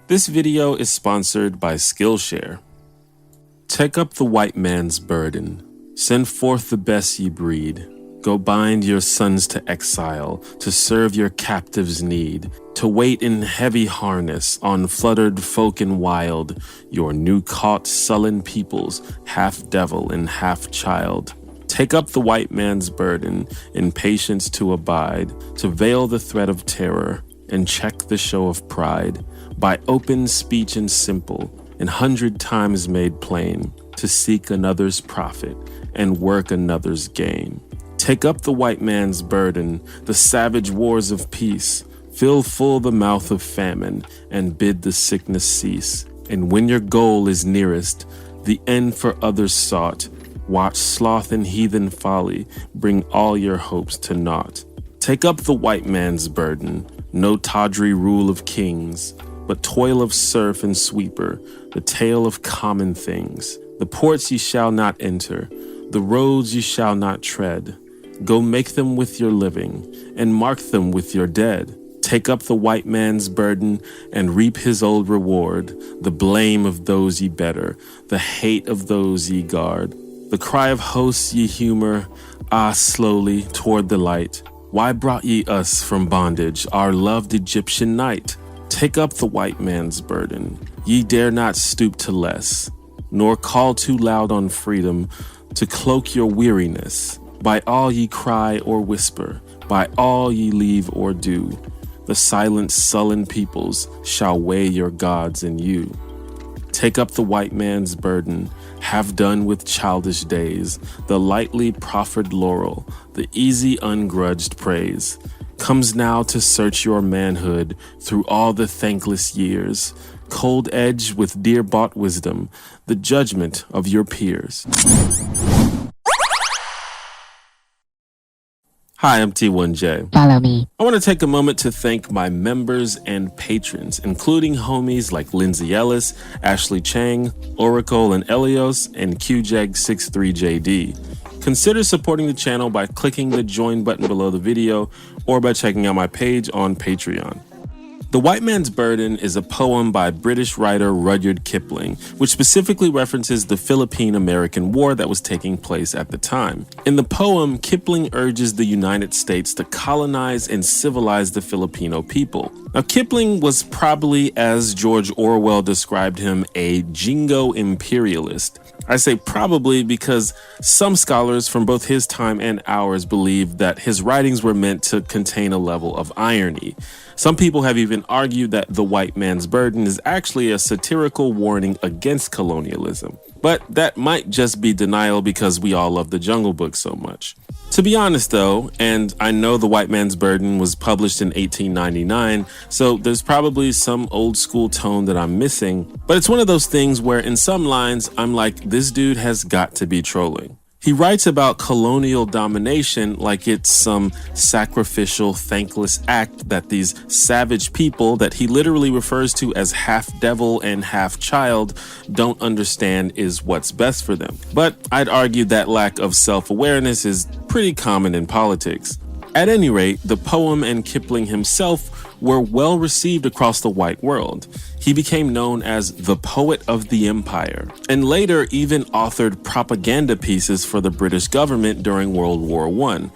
This video is sponsored by Skillshare. Take up the white man's burden. Send forth the best ye breed. Go bind your sons to exile, to serve your captives' need, to wait in heavy harness on fluttered folk and wild, your new-caught sullen peoples, half devil and half child. Take up the white man's burden, in patience to abide, to veil the threat of terror, and check the show of pride, by open speech and simple, and 100 times made plain, to seek another's profit, and work another's gain. Take up the white man's burden, the savage wars of peace, fill full the mouth of famine, and bid the sickness cease. And when your goal is nearest, the end for others sought, watch sloth and heathen folly bring all your hopes to naught. Take up the white man's burden, no tawdry rule of kings, but toil of serf and sweeper, the tale of common things. The ports ye shall not enter, the roads ye shall not tread. Go make them with your living, and mark them with your dead. Take up the white man's burden, and reap his old reward, the blame of those ye better, the hate of those ye guard. The cry of hosts ye humor, slowly toward the light. Why brought ye us from bondage, our loved Egyptian night? Take up the white man's burden. Ye dare not stoop to less, nor call too loud on freedom to cloak your weariness. By all ye cry or whisper, by all ye leave or do, the silent sullen peoples shall weigh your gods in you. Take up the white man's burden, have done with childish days, the lightly proffered laurel, the easy ungrudged praise. Comes now to search your manhood through all the thankless years, cold edge with dear-bought wisdom, the judgment of your peers. Hi, I'm T1J. Follow me. I want to take a moment to thank my members and patrons, including homies like Lindsay Ellis, Ashley Chang, Oracle and Elios, and QJeg63JD. Consider supporting the channel by clicking the join button below the video or by checking out my page on Patreon. The White Man's Burden is a poem by British writer Rudyard Kipling, which specifically references the Philippine-American War that was taking place at the time. In the poem, Kipling urges the United States to colonize and civilize the Filipino people. Now, Kipling was probably, as George Orwell described him, a jingo imperialist. I say probably because some scholars from both his time and ours believe that his writings were meant to contain a level of irony. Some people have even argued that The White Man's Burden is actually a satirical warning against colonialism. But that might just be denial because we all love the Jungle Book so much. To be honest though, and I know The White Man's Burden was published in 1899, so there's probably some old school tone that I'm missing, but it's one of those things where in some lines I'm like, this dude has got to be trolling. He writes about colonial domination like it's some sacrificial, thankless act that these savage people that he literally refers to as half devil and half child don't understand is what's best for them. But I'd argue that lack of self-awareness is pretty common in politics. At any rate, the poem and Kipling himself were well received across the white world. He became known as the poet of the empire, and later even authored propaganda pieces for the British government during World War I.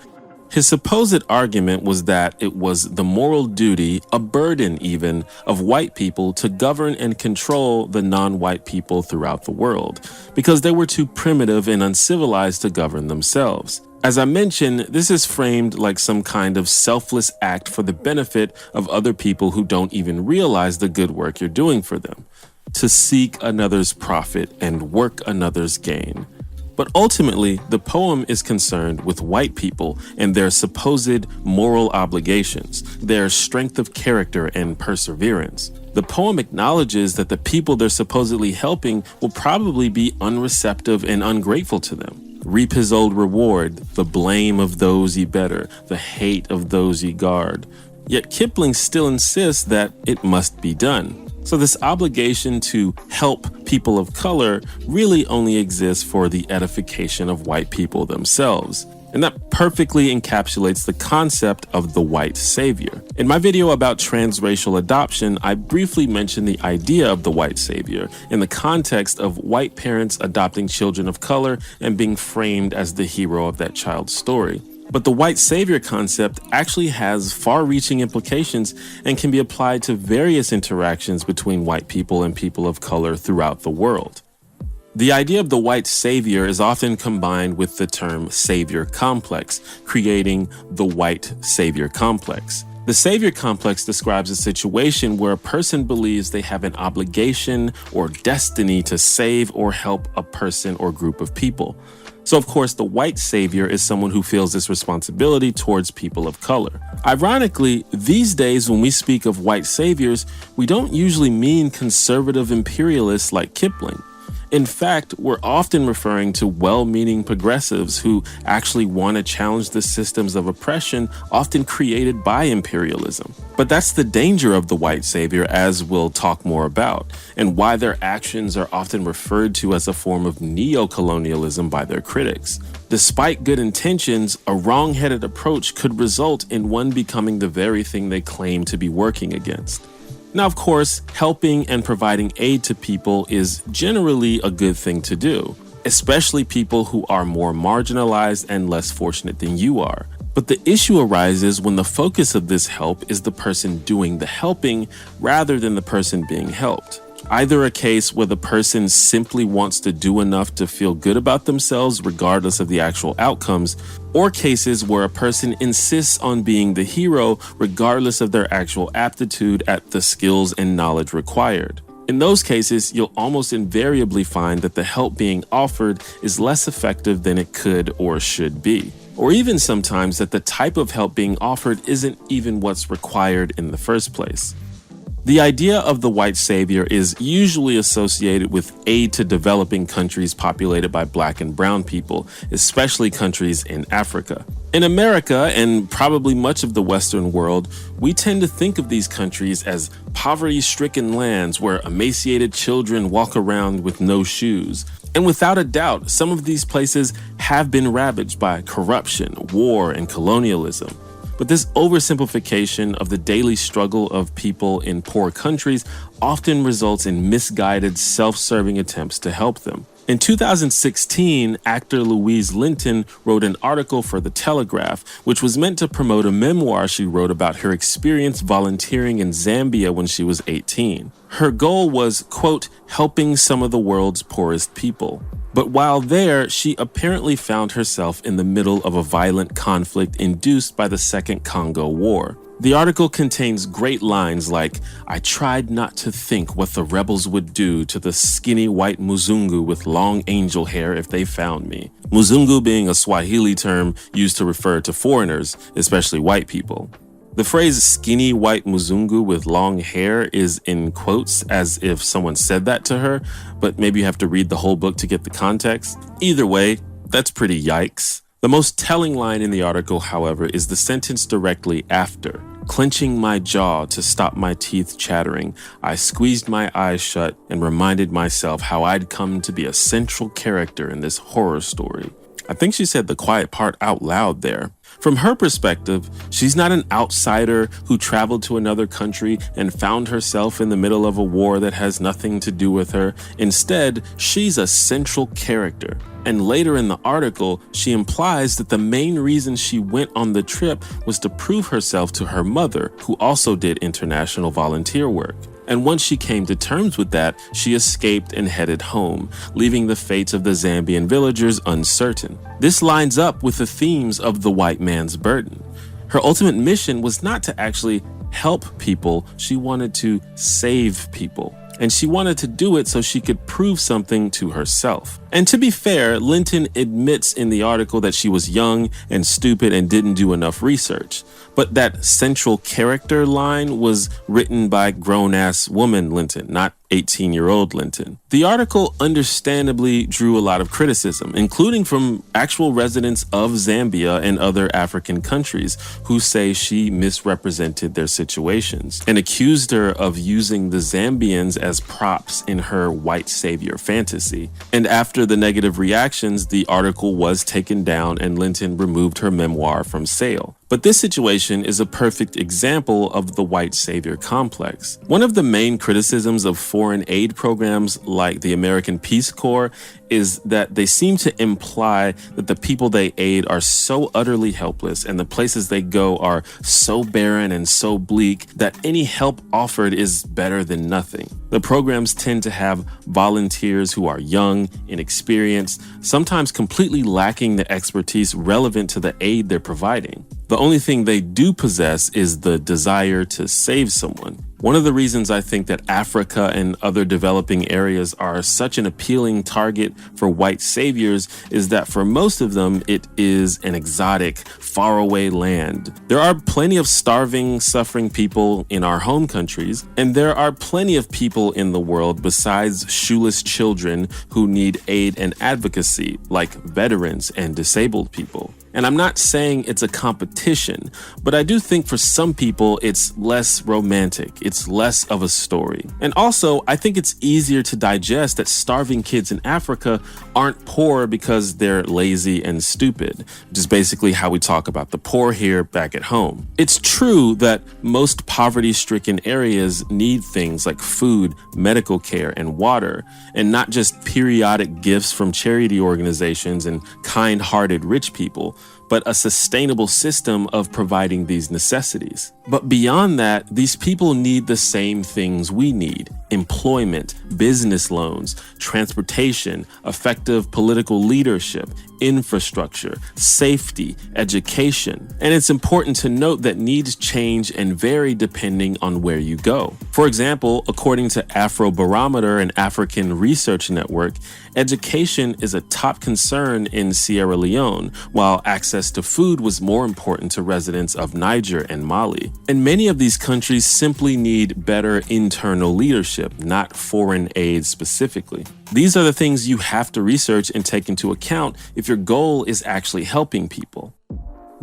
His supposed argument was that it was the moral duty, a burden even, of white people to govern and control the non-white people throughout the world, because they were too primitive and uncivilized to govern themselves. As I mentioned, this is framed like some kind of selfless act for the benefit of other people who don't even realize the good work you're doing for them. To seek another's profit and work another's gain. But ultimately, the poem is concerned with white people and their supposed moral obligations, their strength of character and perseverance. The poem acknowledges that the people they're supposedly helping will probably be unreceptive and ungrateful to them. Reap his old reward, the blame of those ye better, the hate of those ye guard. Yet Kipling still insists that it must be done. So this obligation to help people of color really only exists for the edification of white people themselves. And that perfectly encapsulates the concept of the white savior. In my video about transracial adoption, I briefly mentioned the idea of the white savior in the context of white parents adopting children of color and being framed as the hero of that child's story. But the white savior concept actually has far-reaching implications and can be applied to various interactions between white people and people of color throughout the world. The idea of the white savior is often combined with the term savior complex, creating the white savior complex. The savior complex describes a situation where a person believes they have an obligation or destiny to save or help a person or group of people. So, of course, the white savior is someone who feels this responsibility towards people of color. Ironically, these days when we speak of white saviors, we don't usually mean conservative imperialists like Kipling. In fact, we're often referring to well-meaning progressives who actually want to challenge the systems of oppression often created by imperialism. But that's the danger of the white savior, as we'll talk more about, and why their actions are often referred to as a form of neo-colonialism by their critics. Despite good intentions, a wrong-headed approach could result in one becoming the very thing they claim to be working against. Now, of course, helping and providing aid to people is generally a good thing to do, especially people who are more marginalized and less fortunate than you are. But the issue arises when the focus of this help is the person doing the helping rather than the person being helped. Either a case where the person simply wants to do enough to feel good about themselves regardless of the actual outcomes, or cases where a person insists on being the hero regardless of their actual aptitude at the skills and knowledge required. In those cases, you'll almost invariably find that the help being offered is less effective than it could or should be. Or even sometimes that the type of help being offered isn't even what's required in the first place. The idea of the white savior is usually associated with aid to developing countries populated by black and brown people, especially countries in Africa. In America, and probably much of the Western world, we tend to think of these countries as poverty-stricken lands where emaciated children walk around with no shoes. And without a doubt, some of these places have been ravaged by corruption, war, and colonialism. But this oversimplification of the daily struggle of people in poor countries often results in misguided, self-serving attempts to help them. In 2016, actor Louise Linton wrote an article for The Telegraph, which was meant to promote a memoir she wrote about her experience volunteering in Zambia when she was 18. Her goal was, quote, helping some of the world's poorest people. But while there, she apparently found herself in the middle of a violent conflict induced by the Second Congo War. The article contains great lines like, "I tried not to think what the rebels would do to the skinny white Muzungu with long angel hair if they found me." Muzungu being a Swahili term used to refer to foreigners, especially white people. The phrase skinny white Muzungu with long hair is in quotes as if someone said that to her, but maybe you have to read the whole book to get the context. Either way, that's pretty yikes. The most telling line in the article, however, is the sentence directly after. Clenching my jaw to stop my teeth chattering, I squeezed my eyes shut and reminded myself how I'd come to be a central character in this horror story. I think she said the quiet part out loud there. From her perspective, she's not an outsider who traveled to another country and found herself in the middle of a war that has nothing to do with her. Instead, she's a central character. And later in the article, she implies that the main reason she went on the trip was to prove herself to her mother, who also did international volunteer work. And once she came to terms with that, she escaped and headed home, leaving the fates of the Zambian villagers uncertain. This lines up with the themes of the white man's burden. Her ultimate mission was not to actually help people, she wanted to save people. And she wanted to do it so she could prove something to herself. And to be fair, Linton admits in the article that she was young and stupid and didn't do enough research. But that central character line was written by grown-ass woman Linton, not 18-year-old Linton. The article understandably drew a lot of criticism, including from actual residents of Zambia and other African countries who say she misrepresented their situations and accused her of using the Zambians as props in her white savior fantasy. And after the negative reactions, the article was taken down and Linton removed her memoir from sale. But this situation is a perfect example of the white savior complex. One of the main criticisms of foreign aid programs like the American Peace Corps is that they seem to imply that the people they aid are so utterly helpless and the places they go are so barren and so bleak that any help offered is better than nothing. The programs tend to have volunteers who are young, inexperienced, sometimes completely lacking the expertise relevant to the aid they're providing. The only thing they do possess is the desire to save someone. One of the reasons I think that Africa and other developing areas are such an appealing target for white saviors is that for most of them, it is an exotic, faraway land. There are plenty of starving, suffering people in our home countries, and there are plenty of people in the world besides shoeless children who need aid and advocacy, like veterans and disabled people. And I'm not saying it's a competition, but I do think for some people it's less romantic. It's less of a story. And also, I think it's easier to digest that starving kids in Africa aren't poor because they're lazy and stupid, which is basically how we talk about the poor here back at home. It's true that most poverty-stricken areas need things like food, medical care, and water, and not just periodic gifts from charity organizations and kind-hearted rich people, but a sustainable system of providing these necessities. But beyond that, these people need the same things we need: employment, business loans, transportation, effective political leadership, infrastructure, safety, education. And it's important to note that needs change and vary depending on where you go. For example, according to Afrobarometer, an African research network, education is a top concern in Sierra Leone, while access to food was more important to residents of Niger and Mali. And many of these countries simply need better internal leadership, not foreign aid specifically. These are the things you have to research and take into account if your goal is actually helping people.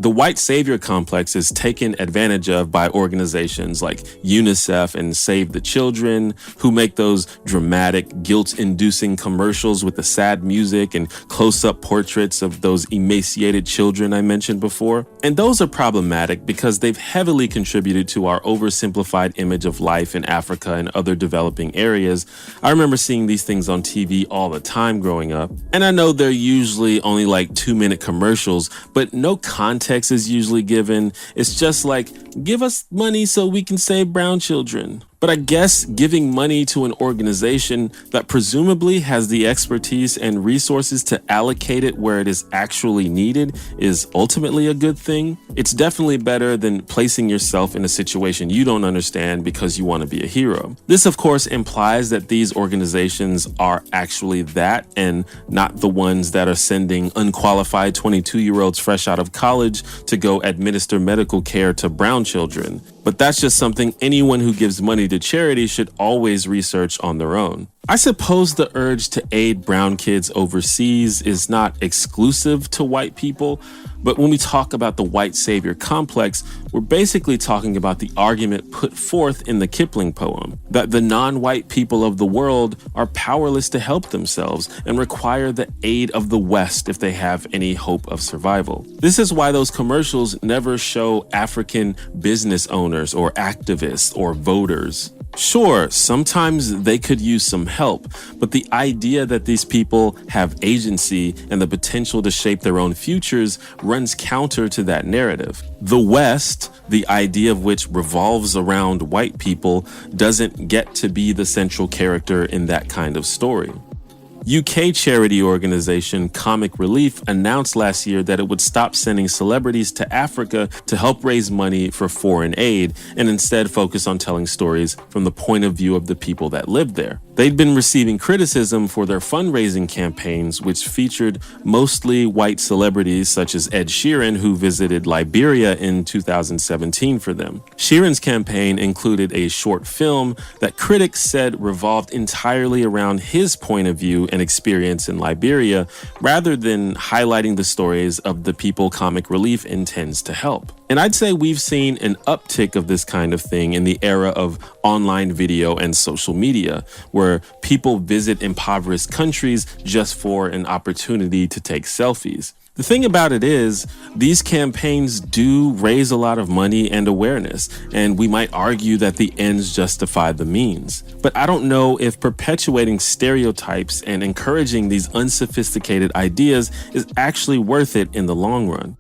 The white savior complex is taken advantage of by organizations like UNICEF and Save the Children, who make those dramatic, guilt-inducing commercials with the sad music and close-up portraits of those emaciated children I mentioned before. And those are problematic because they've heavily contributed to our oversimplified image of life in Africa and other developing areas. I remember seeing these things on TV all the time growing up. And I know they're usually only like 2-minute commercials, but no context is usually given. It's just like, give us money so we can save brown children. But I guess giving money to an organization that presumably has the expertise and resources to allocate it where it is actually needed is ultimately a good thing. It's definitely better than placing yourself in a situation you don't understand because you want to be a hero. This, of course, implies that these organizations are actually that and not the ones that are sending unqualified 22-year-olds fresh out of college to go administer medical care to brown children. But that's just something anyone who gives money to charity should always research on their own. I suppose the urge to aid brown kids overseas is not exclusive to white people, but when we talk about the white savior complex, we're basically talking about the argument put forth in the Kipling poem that the non-white people of the world are powerless to help themselves and require the aid of the West if they have any hope of survival. This is why those commercials never show African business owners or activists or voters. Sure, sometimes they could use some help, but the idea that these people have agency and the potential to shape their own futures runs counter to that narrative. The West, the idea of which revolves around white people, doesn't get to be the central character in that kind of story. UK charity organization Comic Relief announced last year that it would stop sending celebrities to Africa to help raise money for foreign aid and instead focus on telling stories from the point of view of the people that live there. They'd been receiving criticism for their fundraising campaigns, which featured mostly white celebrities such as Ed Sheeran, who visited Liberia in 2017 for them. Sheeran's campaign included a short film that critics said revolved entirely around his point of view and experience in Liberia, rather than highlighting the stories of the people Comic Relief intends to help. And I'd say we've seen an uptick of this kind of thing in the era of online video and social media, where people visit impoverished countries just for an opportunity to take selfies. The thing about it is, these campaigns do raise a lot of money and awareness, and we might argue that the ends justify the means. But I don't know if perpetuating stereotypes and encouraging these unsophisticated ideas is actually worth it in the long run.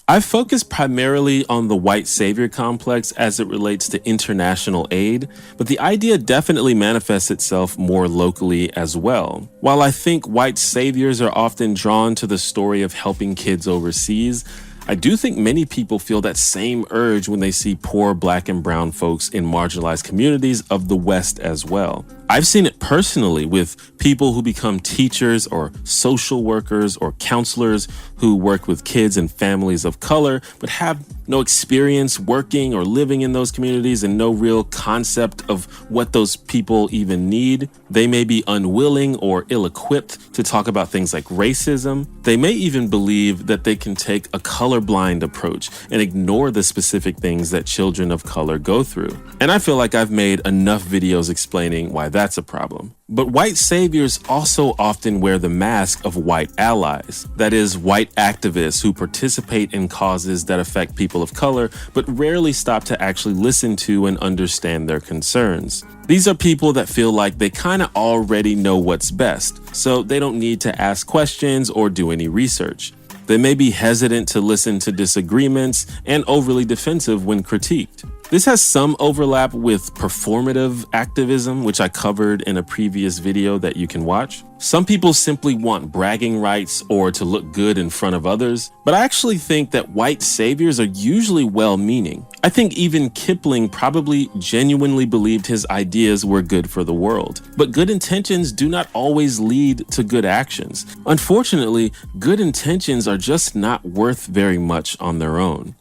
I've focused primarily on the white savior complex as it relates to international aid, but the idea definitely manifests itself more locally as well. While I think white saviors are often drawn to the story of helping kids overseas, I do think many people feel that same urge when they see poor Black and brown folks in marginalized communities of the West as well. I've seen it personally with people who become teachers or social workers or counselors who work with kids and families of color, but have no experience working or living in those communities and no real concept of what those people even need. They may be unwilling or ill-equipped to talk about things like racism. They may even believe that they can take a colorblind approach and ignore the specific things that children of color go through. And I feel like I've made enough videos explaining why that's a problem. But white saviors also often wear the mask of white allies. That is, white activists who participate in causes that affect people of color, but rarely stop to actually listen to and understand their concerns. These are people that feel like they kind of already know what's best, so they don't need to ask questions or do any research. They may be hesitant to listen to disagreements and overly defensive when critiqued. This has some overlap with performative activism, which I covered in a previous video that you can watch. Some people simply want bragging rights or to look good in front of others, but I actually think that white saviors are usually well-meaning. I think even Kipling probably genuinely believed his ideas were good for the world. But good intentions do not always lead to good actions. Unfortunately, good intentions are just not worth very much on their own.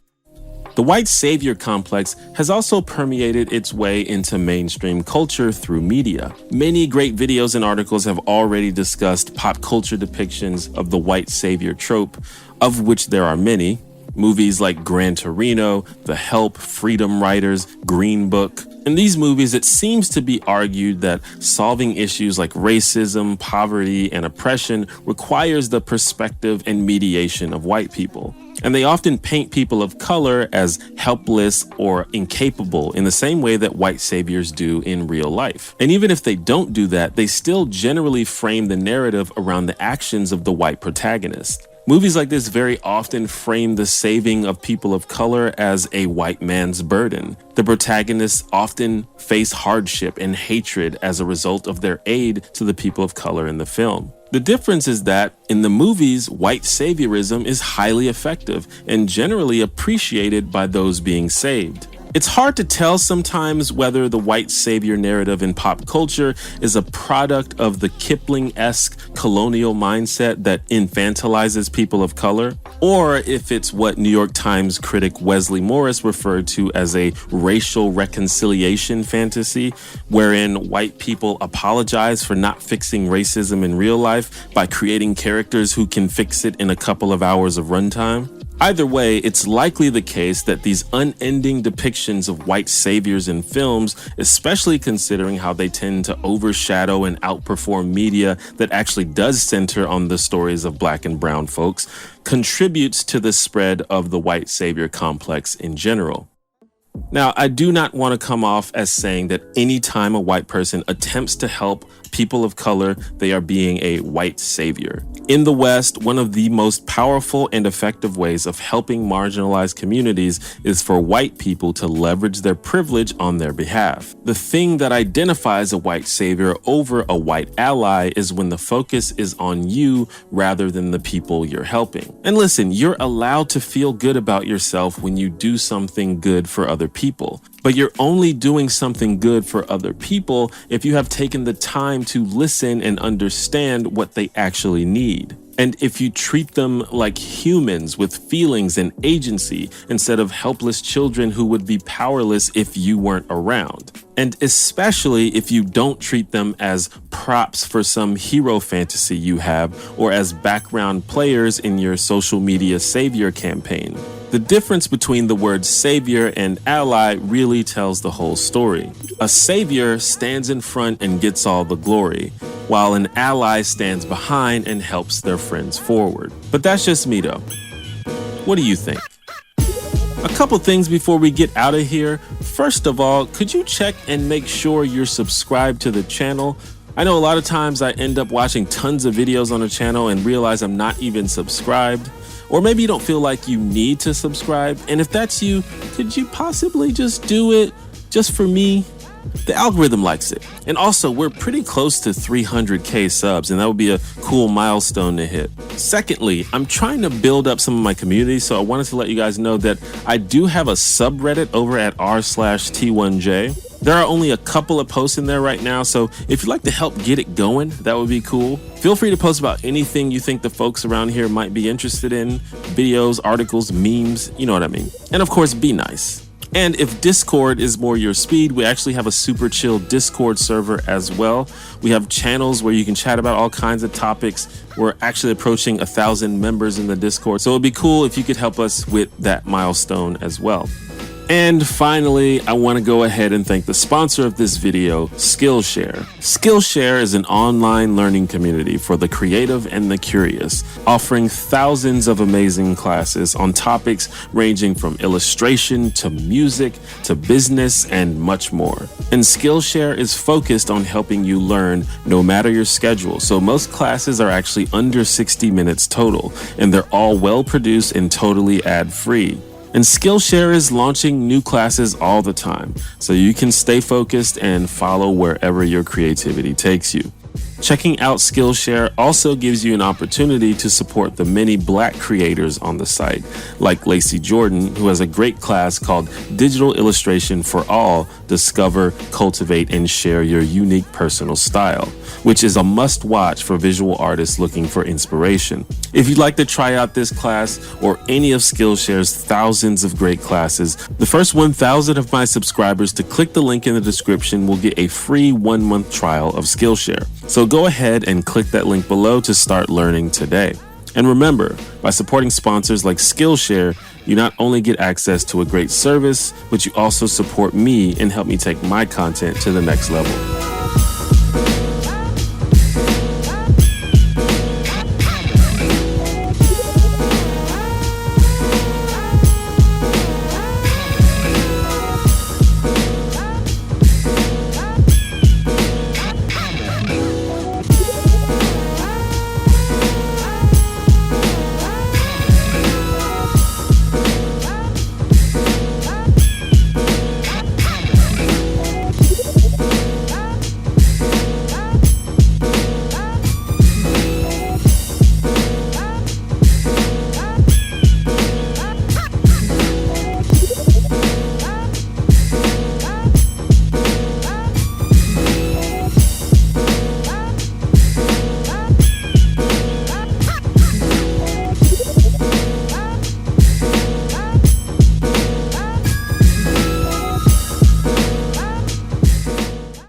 The white savior complex has also permeated its way into mainstream culture through media. Many great videos and articles have already discussed pop culture depictions of the white savior trope, of which there are many. Movies like Gran Torino, The Help, Freedom Writers, Green Book. In these movies, it seems to be argued that solving issues like racism, poverty, and oppression requires the perspective and mediation of white people. And they often paint people of color as helpless or incapable in the same way that white saviors do in real life. And even if they don't do that, they still generally frame the narrative around the actions of the white protagonist. Movies like this very often frame the saving of people of color as a white man's burden. The protagonists often face hardship and hatred as a result of their aid to the people of color in the film. The difference is that in the movies, white saviorism is highly effective and generally appreciated by those being saved. It's hard to tell sometimes whether the white savior narrative in pop culture is a product of the Kipling-esque colonial mindset that infantilizes people of color, or if it's what New York Times critic Wesley Morris referred to as a racial reconciliation fantasy, wherein white people apologize for not fixing racism in real life by creating characters who can fix it in a couple of hours of runtime. Either way, it's likely the case that these unending depictions of white saviors in films, especially considering how they tend to overshadow and outperform media that actually does center on the stories of Black and brown folks, contributes to the spread of the white savior complex in general. Now, I do not want to come off as saying that any time a white person attempts to help people of color, they are being a white savior. In the West, one of the most powerful and effective ways of helping marginalized communities is for white people to leverage their privilege on their behalf. The thing that identifies a white savior over a white ally is when the focus is on you rather than the people you're helping. And listen, you're allowed to feel good about yourself when you do something good for other people. But you're only doing something good for other people if you have taken the time to listen and understand what they actually need. And if you treat them like humans with feelings and agency instead of helpless children who would be powerless if you weren't around. And especially if you don't treat them as props for some hero fantasy you have or as background players in your social media savior campaign. The difference between the words savior and ally really tells the whole story. A savior stands in front and gets all the glory, while an ally stands behind and helps their friends forward. But that's just me though. What do you think? A couple things before we get out of here. First of all, could you check and make sure you're subscribed to the channel? I know a lot of times I end up watching tons of videos on the channel and realize I'm not even subscribed. Or maybe you don't feel like you need to subscribe. And if that's you, could you possibly just do it just for me? The algorithm likes it. And also, we're pretty close to 300K subs, and that would be a cool milestone to hit. Secondly, I'm trying to build up some of my community, so I wanted to let you guys know that I do have a subreddit over at r/T1J. There are only a couple of posts in there right now, so if you'd like to help get it going, that would be cool. Feel free to post about anything you think the folks around here might be interested in. Videos, articles, memes, you know what I mean. And of course, be nice. And if Discord is more your speed, we actually have a super chill Discord server as well. We have channels where you can chat about all kinds of topics. We're actually approaching 1,000 members in the Discord, so it'd be cool if you could help us with that milestone as well. And finally, I want to go ahead and thank the sponsor of this video, Skillshare. Skillshare is an online learning community for the creative and the curious, offering thousands of amazing classes on topics ranging from illustration to music to business and much more. And Skillshare is focused on helping you learn no matter your schedule. So most classes are actually under 60 minutes total, and they're all well produced and totally ad-free. And Skillshare is launching new classes all the time, so you can stay focused and follow wherever your creativity takes you. Checking out Skillshare also gives you an opportunity to support the many Black creators on the site, like Lacey Jordan, who has a great class called Digital Illustration for All: Discover, Cultivate, and Share Your Unique Personal Style, which is a must-watch for visual artists looking for inspiration. If you'd like to try out this class or any of Skillshare's thousands of great classes, the first 1,000 of my subscribers to click the link in the description will get a free 1-month trial of Skillshare. So go ahead and click that link below to start learning today. And remember, by supporting sponsors like Skillshare, you not only get access to a great service, but you also support me and help me take my content to the next level.